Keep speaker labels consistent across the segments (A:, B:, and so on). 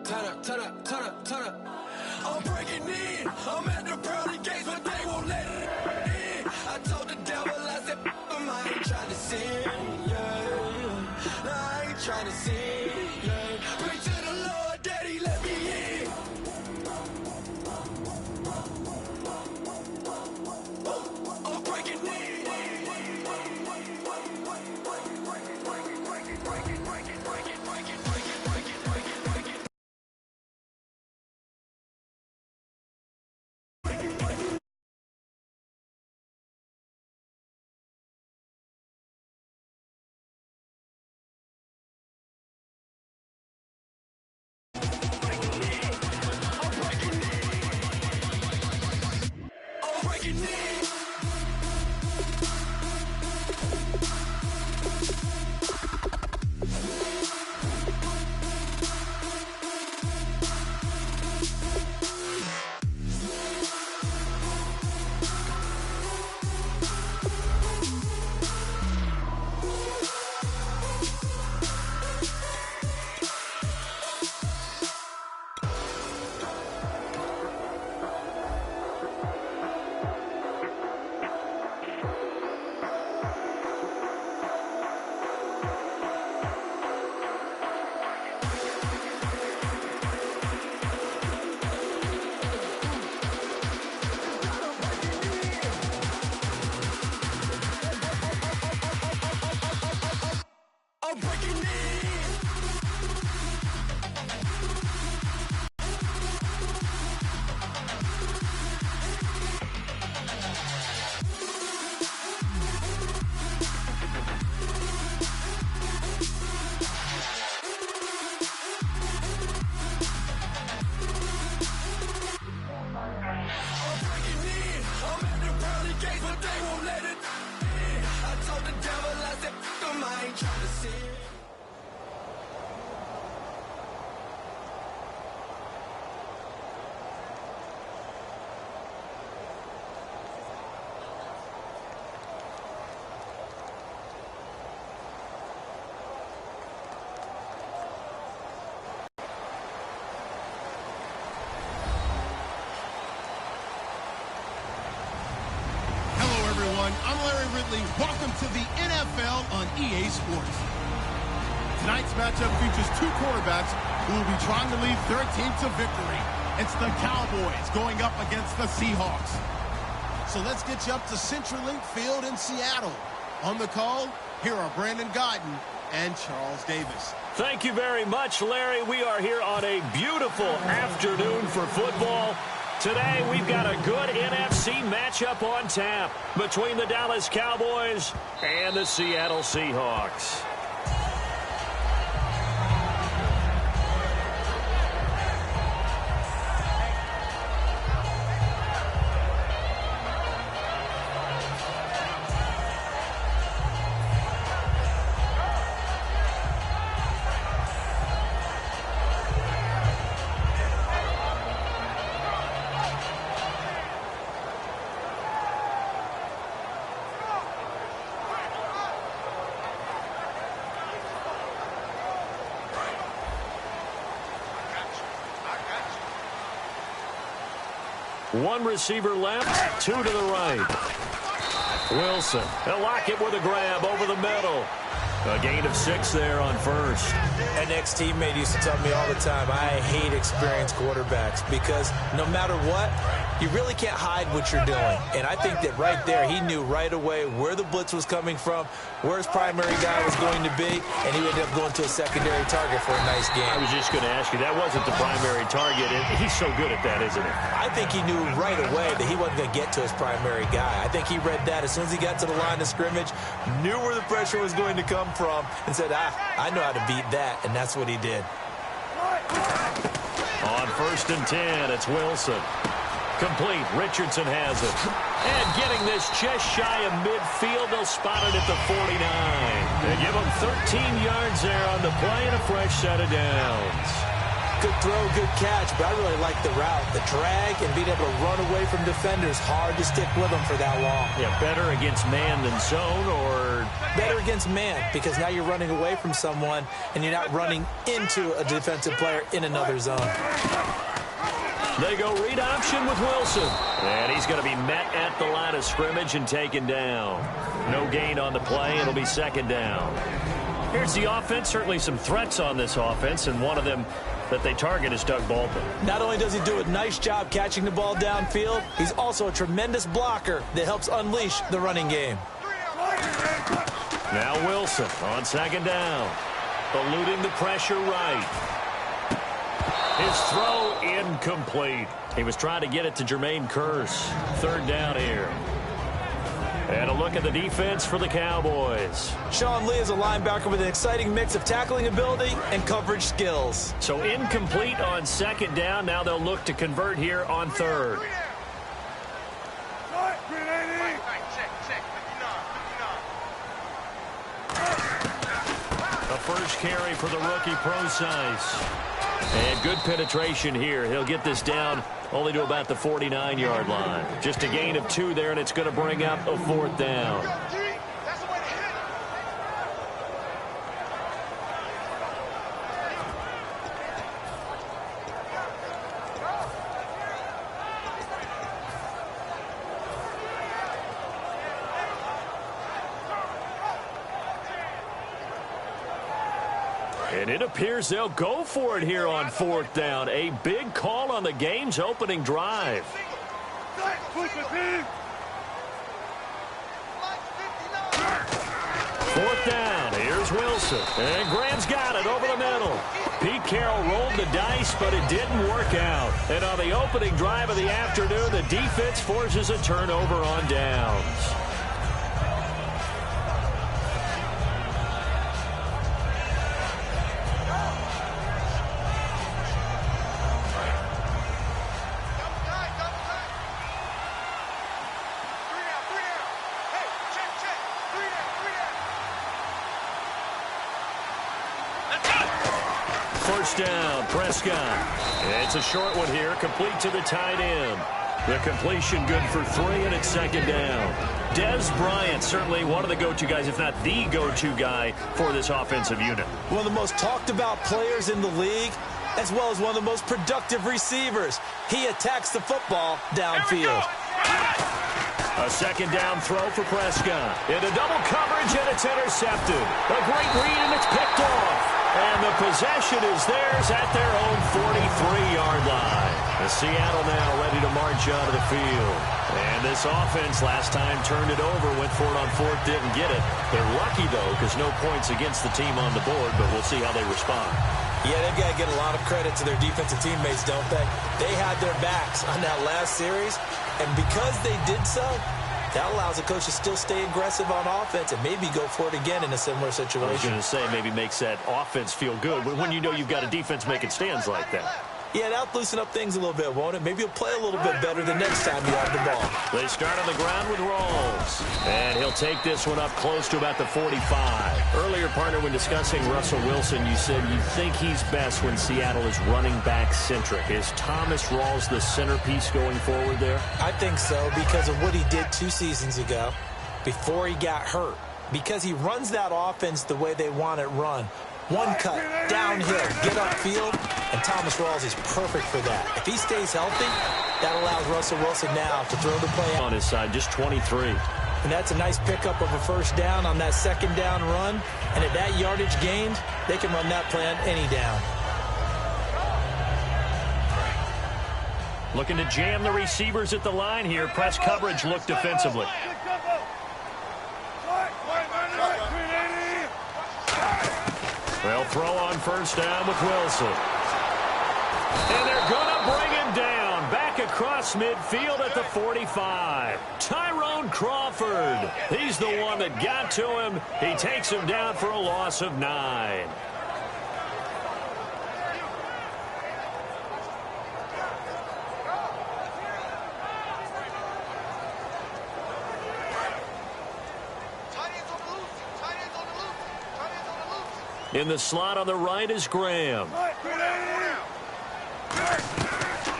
A: turn up. I'm breaking in. I'm at the pearly gates, but they won't let it in. I told the devil, I said, I ain't trying to sin, yeah. No, I ain't trying to sin, yeah. Pray to the Lord, Daddy, let me in. I'm breaking in. I'm breaking in. I'm at the pearly gates, but they won't let it in. I told the devil, I said, I ain't trying to sin.
B: I'm Larry Ridley. Welcome to the NFL on EA Sports. Tonight's matchup features two quarterbacks who will be trying to lead their team to victory. It's the Cowboys going up against the Seahawks. So let's get you up to CenturyLink Field in Seattle. On the call, here are Brandon Guyton and Charles Davis.
C: Thank you very much, Larry. We are here on a beautiful afternoon for football. Today, we've got a good NFC matchup on tap between the Dallas Cowboys and the Seattle Seahawks. One receiver left, two to the right. Wilson, they'll lock it with a grab over the middle. A gain of 6 there on first.
D: An ex-teammate used to tell me all the time, I hate experienced quarterbacks because no matter what, you really can't hide what you're doing. And I think that right there, he knew right away where the blitz was coming from, where his primary guy was going to be, and he ended up going to a secondary target for a nice game.
C: I was just going to ask you, that wasn't the primary target, and he's so good at that, isn't he?
D: I think he knew right away that he wasn't going to get to his primary guy. I think he read that as soon as he got to the line of scrimmage, knew where the pressure was going to come from, and said, I know how to beat that, and that's what he did.
C: On 1st and 10, it's Wilson. Complete. Richardson has it. And getting this just shy of midfield, they'll spot it at the 49. They give him 13 yards there on the play and a fresh set of downs.
D: Good throw, good catch, but I really like the route. The drag and being able to run away from defenders, hard to stick with them for that long.
C: Yeah, better against man than zone, or?
D: Better against man, because now you're running away from someone and you're not running into a defensive player in another zone.
C: They go read option with Wilson. And he's going to be met at the line of scrimmage and taken down. No gain on the play. It'll be second down. Here's the offense. Certainly some threats on this offense, and one of them that they target is Doug Baldwin.
D: Not only does he do a nice job catching the ball downfield, he's also a tremendous blocker that helps unleash the running game.
C: Now Wilson on second down. Eluding the pressure right. His throw incomplete. He was trying to get it to Jermaine Kearse. Third down here. And a look at the defense for the Cowboys.
D: Sean Lee is a linebacker with an exciting mix of tackling ability and coverage skills.
C: So incomplete on second down. Now they'll look to convert here on third. The first carry for the rookie Procise. And good penetration here. He'll get this down only to about the 49-yard line. Just a gain of 2 there, and it's going to bring up a fourth down. And it appears they'll go for it here on fourth down. A big call on the game's opening drive. Fourth down. Here's Wilson. And Graham's got it over the middle. Pete Carroll rolled the dice, but it didn't work out. And on the opening drive of the afternoon, the defense forces a turnover on downs. First down, Prescott. It's a short one here, complete to the tight end. The completion good for 3, and it's second down. Dez Bryant, certainly one of the go-to guys, if not the go-to guy for this offensive unit.
D: One of the most talked about players in the league, as well as one of the most productive receivers. He attacks the football downfield.
C: A second down throw for Prescott. Into double coverage, and it's intercepted. A great read, and it's picked off. And the possession is theirs at their own 43-yard line. The Seattle now ready to march out of the field. And this offense last time turned it over, went for it on fourth, didn't get it. They're lucky, though, because no points against the team on the board, but we'll see how they respond.
D: Yeah, they've got to get a lot of credit to their defensive teammates, don't they? They had their backs on that last series, and because they did so, that allows the coach to still stay aggressive on offense and maybe go for it again in a similar situation.
C: I was going to say maybe makes that offense feel good when you know you've got a defense making stands like that.
D: Yeah, that'll loosen up things a little bit, won't it? Maybe you'll play a little bit better the next time you have the ball.
C: They start on the ground with Rawls. And he'll take this one up close to about the 45. Earlier, partner, when discussing Russell Wilson, you said you think he's best when Seattle is running back centric. Is Thomas Rawls the centerpiece going forward there?
D: I think so, because of what he did 2 seasons ago before he got hurt. Because he runs that offense the way they want it run. One cut, downhill, get upfield, and Thomas Rawls is perfect for that. If he stays healthy, that allows Russell Wilson now to throw the play
C: on his side, just 23.
D: And that's a nice pickup of a first down on that second down run. And at that yardage gained, they can run that play on any down.
C: Looking to jam the receivers at the line here. Press coverage look defensively. They'll throw on first down with Wilson. And they're going to bring him down. Back across midfield at the 45. Tyrone Crawford. He's the one that got to him. He takes him down for a loss of 9. In the slot on the right is Graham.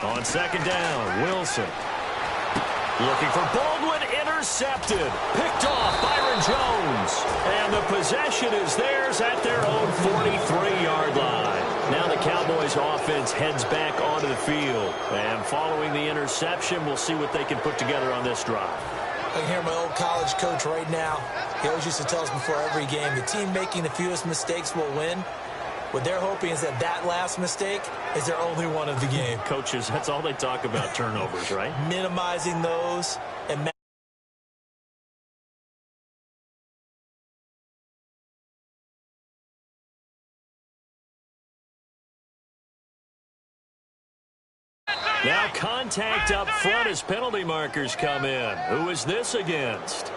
C: On second down, Wilson. Looking for Baldwin, intercepted. Picked off Byron Jones. And the possession is theirs at their own 43-yard line. Now the Cowboys offense heads back onto the field. And following the interception, we'll see what they can put together on this drive.
D: I can hear my old college coach right now. He always used to tell us before every game, the team making the fewest mistakes will win. What they're hoping is that last mistake is their only one of the game.
C: Coaches, that's all they talk about, turnovers, right?
D: Minimizing those and
C: now contact up front as penalty markers come in. Who is this against?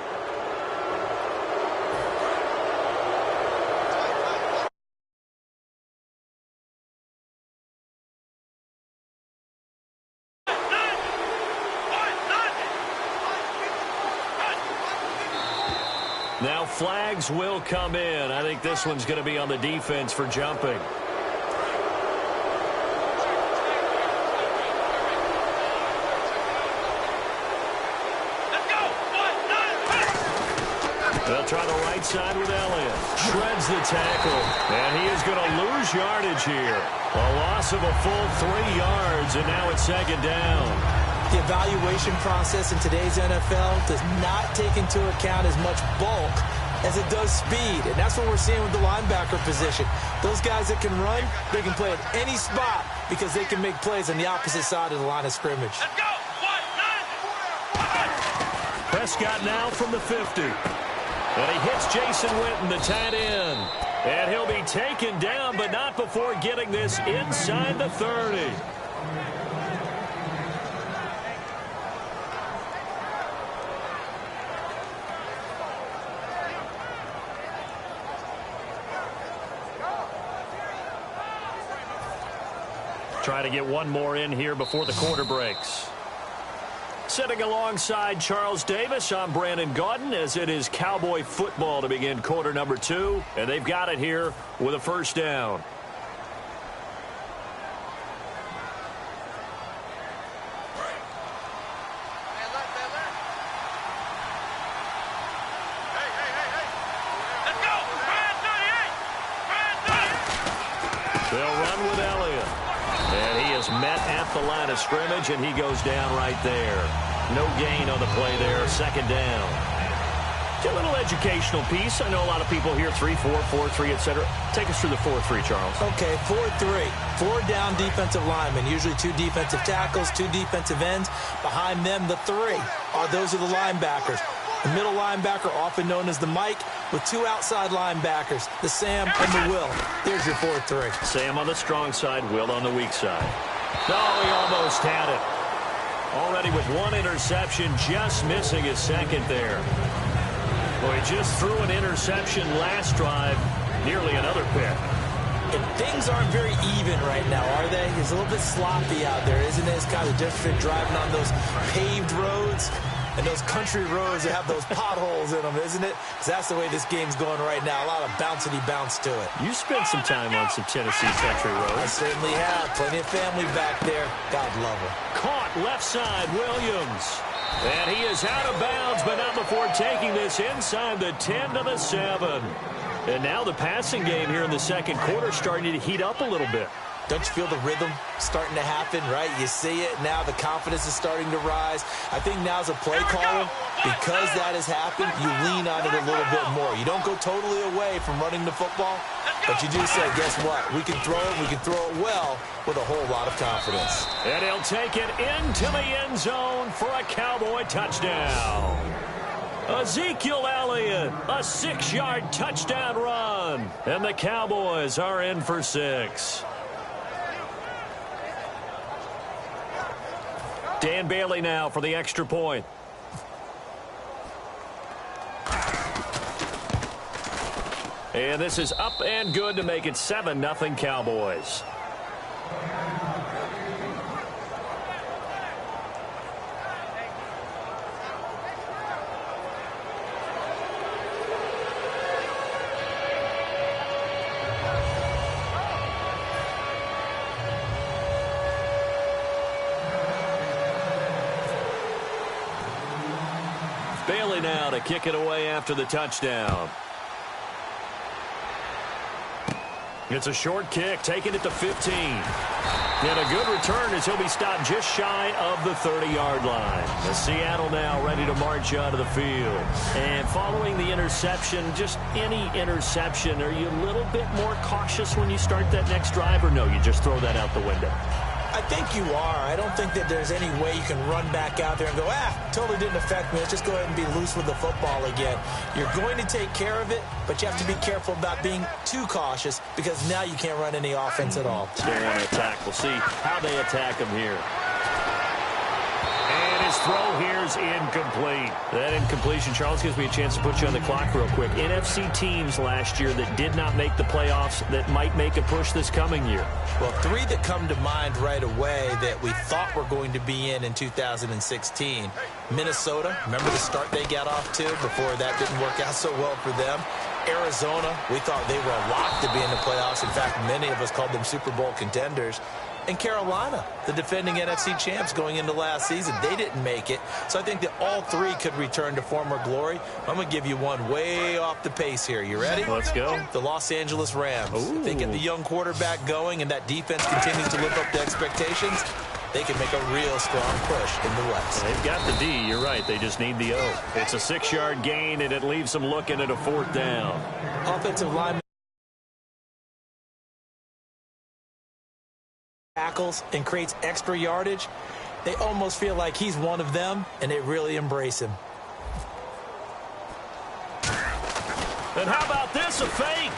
C: Now flags will come in. I think this one's going to be on the defense for jumping. They'll try the right side with Elliott. Shreds the tackle. And he is going to lose yardage here. A loss of a full 3 yards, and now it's second down.
D: The evaluation process in today's NFL does not take into account as much bulk as it does speed. And that's what we're seeing with the linebacker position. Those guys that can run, they can play at any spot because they can make plays on the opposite side of the line of scrimmage.
A: Let's go. 1-9.
C: Prescott now from the 50. And he hits Jason Witten, the tight end. And he'll be taken down, but not before getting this inside the 30. Try to get one more in here before the quarter breaks. Sitting alongside Charles Davis, I'm Brandon Gaudin, as it is Cowboy football to begin quarter number 2. And they've got it here with a first down. They'll run with Elliott. And he is met at the line of scrimmage, and he goes down right there. No gain on the play there. Second down. It's a little educational piece. I know a lot of people here, 3-4, 4-3, etc. Take us through the 4-3, Charles.
D: Okay, 4-3. 4 down defensive linemen, usually 2 defensive tackles, 2 defensive ends. Behind them, the 3 those are the linebackers. The middle linebacker, often known as the Mike, with 2 outside linebackers, the Sam and the Will. There's your 4-3.
C: Sam on the strong side, Will on the weak side. Oh, he almost had it. Already with 1 interception, just missing his second there. Well, he just threw an interception last drive, nearly another pick.
D: And things aren't very even right now, are they? It's a little bit sloppy out there, isn't it? It's kind of different driving on those paved roads and those country roads that have those potholes in them, isn't it? Because that's the way this game's going right now. A lot of bouncy bounce to it.
C: You spent some time on some Tennessee country roads.
D: I certainly have. Plenty of family back there. God love them.
C: Caught left side, Williams. And he is out of bounds, but not before taking this inside the 10 to the 7. And now the passing game here in the second quarter starting to heat up a little bit.
D: Don't you feel the rhythm starting to happen, right? You see it now. The confidence is starting to rise. I think now's a play caller. Because that has happened, you lean on it a little bit more. You don't go totally away from running the football, but you do say, guess what? We can throw it. We can throw it well with a whole lot of confidence.
C: And he'll take it into the end zone for a Cowboy touchdown. Ezekiel Elliott, a 6-yard touchdown run. And the Cowboys are in for 6. Dan Bailey now for the extra point. And this is up and good to make it 7-0 Cowboys. Gurley now to kick it away after the touchdown. It's a short kick, taking it to 15. And a good return as he'll be stopped just shy of the 30-yard line. The Seattle now ready to march onto the field. And following the interception, just any interception, are you a little bit more cautious when you start that next drive, or no, you just throw that out the window?
D: I think you are. I don't think that there's any way you can run back out there and go, totally didn't affect me. Let's just go ahead and be loose with the football again. You're going to take care of it, but you have to be careful about being too cautious because now you can't run any offense at all.
C: Still want to attack. We'll see how they attack him here. And his throw here's incomplete. That incompletion, Charles, gives me a chance to put you on the clock real quick. NFC teams last year that did not make the playoffs that might make a push this coming year.
D: Well, three that come to mind right away that we thought were going to be in 2016. Minnesota, remember the start they got off to before that didn't work out so well for them. Arizona, we thought they were a lock to be in the playoffs. In fact, many of us called them Super Bowl contenders. And Carolina, the defending NFC champs going into last season, they didn't make it. So I think that all three could return to former glory. I'm going to give you one way off the pace here. You ready?
C: Let's go.
D: The Los Angeles Rams.
C: Ooh.
D: If they get the young quarterback going and that defense continues to live up to expectations, they can make a real strong push in the West.
C: They've got the D. You're right. They just need the O. It's a 6-yard gain, and it leaves them looking at a 4th down.
D: Offensive line tackles and creates extra yardage. They almost feel like he's one of them, and they really embrace him.
C: And how about this, a fake?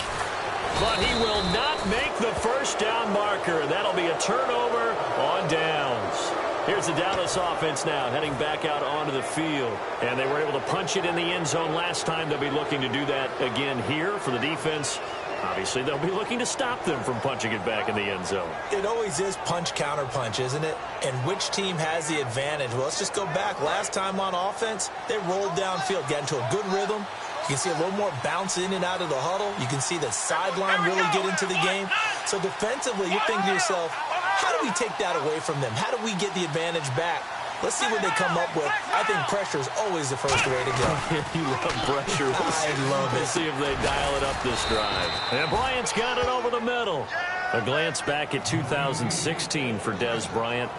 C: But he will not make the first down marker. That'll be a turnover on downs. Here's the Dallas offense now, heading back out onto the field. And they were able to punch it in the end zone last time. They'll be looking to do that again here for the defense. Obviously, they'll be looking to stop them from punching it back in the end zone.
D: It always is punch-counter-punch, isn't it? And which team has the advantage? Well, let's just go back. Last time on offense, they rolled downfield, got into a good rhythm. You can see a little more bounce in and out of the huddle. You can see the sideline really get into the game. So defensively, you're thinking to yourself, how do we take that away from them? How do we get the advantage back? Let's see what they come up with. I think pressure is always the first way to go.
C: You love pressure.
D: I love it.
C: We'll see if they dial it up this drive. And Bryant's got it over the middle. A glance back at 2016 for Dez Bryant.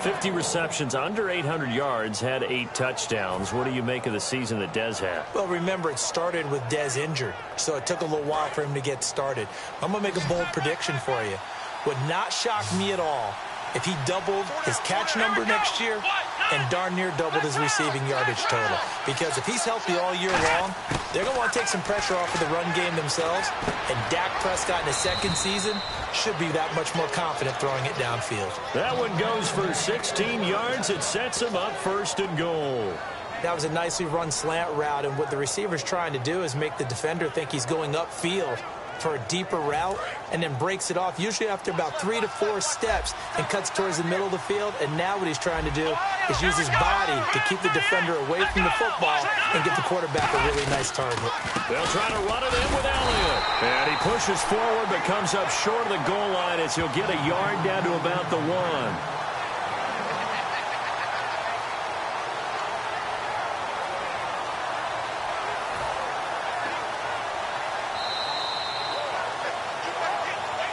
C: 50 receptions, under 800 yards, had 8 touchdowns. What do you make of the season that Dez had?
D: Well, remember, it started with Dez injured, so it took a little while for him to get started. I'm going to make a bold prediction for you. Would not shock me at all if he doubled his catch number next year and darn near doubled his receiving yardage total. Because if he's healthy all year long, they're going to want to take some pressure off of the run game themselves. And Dak Prescott in his second season should be that much more confident throwing it downfield.
C: That one goes for 16 yards. It sets him up 1st and goal.
D: That was a nicely run slant route, and what the receiver's trying to do is make the defender think he's going upfield for a deeper route, and then breaks it off, usually after about 3 to 4 steps, and cuts towards the middle of the field. And now what he's trying to do is use his body to keep the defender away from the football and get the quarterback a really nice target.
C: They'll try to run it in with Elliott. And he pushes forward, but comes up short of the goal line as he'll get a yard down to about the 1.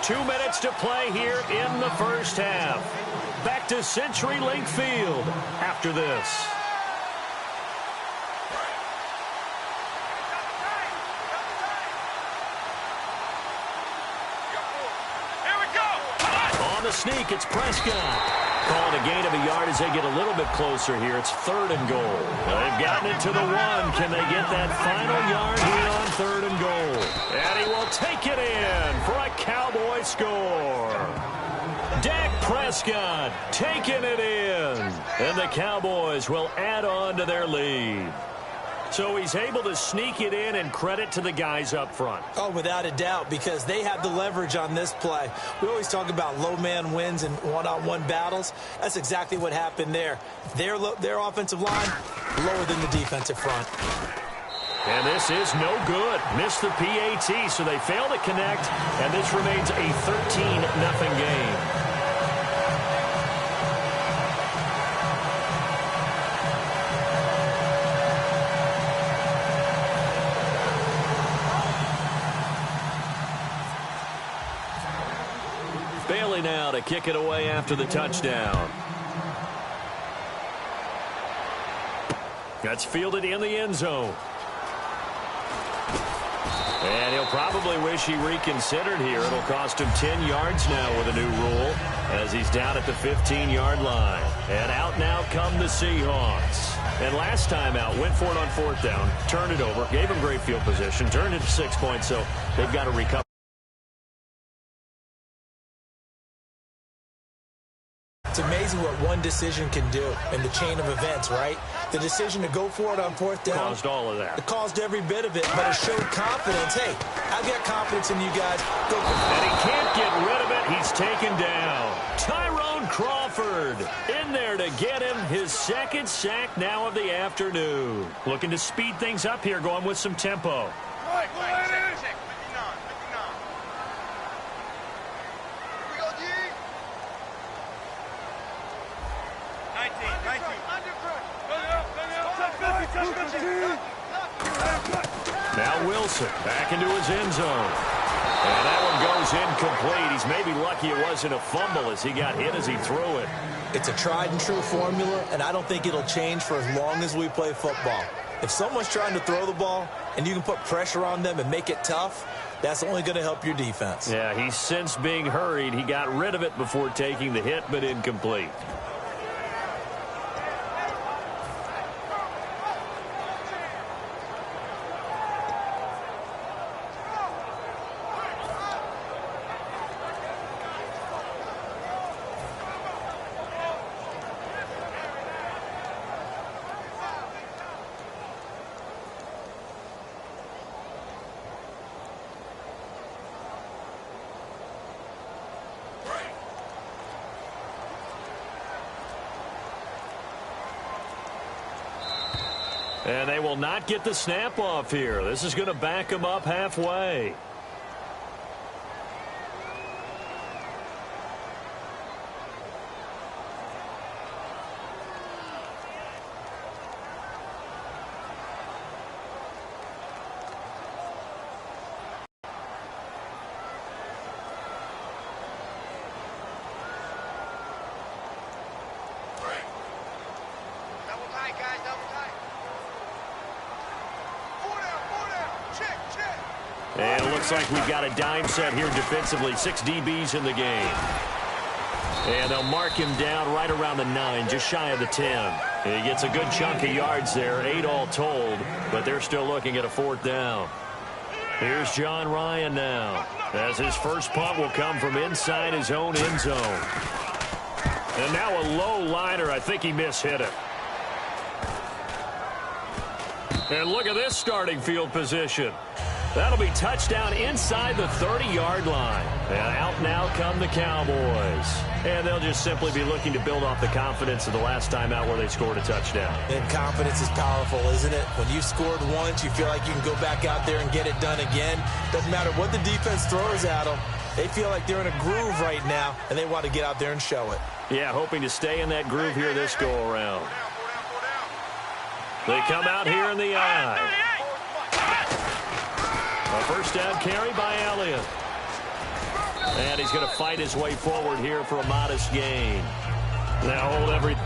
C: 2 minutes to play here in the first half. Back to CenturyLink Field after this. On the sneak, it's Prescott. Calling a gain of a yard as they get a little bit closer here. It's 3rd and goal. They've gotten it to the 1. Can they get that final yard here on 3rd and goal? And he will take it in for a Cowboy score. Dak Prescott taking it in. And the Cowboys will add on to their lead. So he's able to sneak it in, and credit to the guys up front.
D: Oh, without a doubt, because they have the leverage on this play. We always talk about low man wins and one-on-one battles. That's exactly what happened there. Their offensive line lower than the defensive front.
C: And this is no good. Missed the PAT, so they fail to connect, and this remains a 13-0 game. Riley now to kick it away after the touchdown. That's fielded in the end zone. And he'll probably wish he reconsidered here. It'll cost him 10 yards now with a new rule as he's down at the 15-yard line. And out now come the Seahawks. And last time out, went for it on 4th down, turned it over, gave him great field position, turned it to 6 points, so they've got to recover.
D: It's amazing what one decision can do in the chain of events, right? The decision to go for it on 4th down.
C: Caused all of that.
D: It caused every bit of it, but it showed confidence. Hey, I've got confidence in you guys. Go for it.
C: And he can't get rid of it. He's taken down. Tyrone Crawford in there to get him his 2nd sack now of the afternoon. Looking to speed things up here, going with some tempo.
E: Right, check. 59. We go, G. 19.
C: Now Wilson back into his end zone. And that one goes incomplete. He's maybe lucky it wasn't a fumble as he got hit as he threw it.
D: It's a tried and true formula, and I don't think it'll change for as long as we play football. If someone's trying to throw the ball and you can put pressure on them and make it tough, that's only going to help your defense.
C: Yeah, he's since being hurried. He got rid of it before taking the hit, but incomplete. And they will not get the snap off here. This is going to back them up halfway.
E: Double tight, guys, double tight. Four down. Check.
C: And it looks like we've got a dime set here defensively. 6 DBs in the game. And they'll mark him down right around the 9, just shy of the 10. He gets a good chunk of yards there, 8 all told, but they're still looking at a 4th down. Here's John Ryan now, as his first punt will come from inside his own end zone. And now a low liner. I think he mishit it. And look at this starting field position. That'll be touchdown inside the 30-yard line. And out now come the Cowboys. And they'll just simply be looking to build off the confidence of the last time out where they scored a touchdown.
D: And confidence is powerful, isn't it? When you've scored once, you feel like you can go back out there and get it done again. Doesn't matter what the defense throws at them. They feel like they're in a groove right now, and they want to get out there and show it.
C: Yeah, hoping to stay in that groove here this go-around. They come out here in the eye. A first down carry by Elliott. And he's going to fight his way forward here for a modest gain. Now hold every...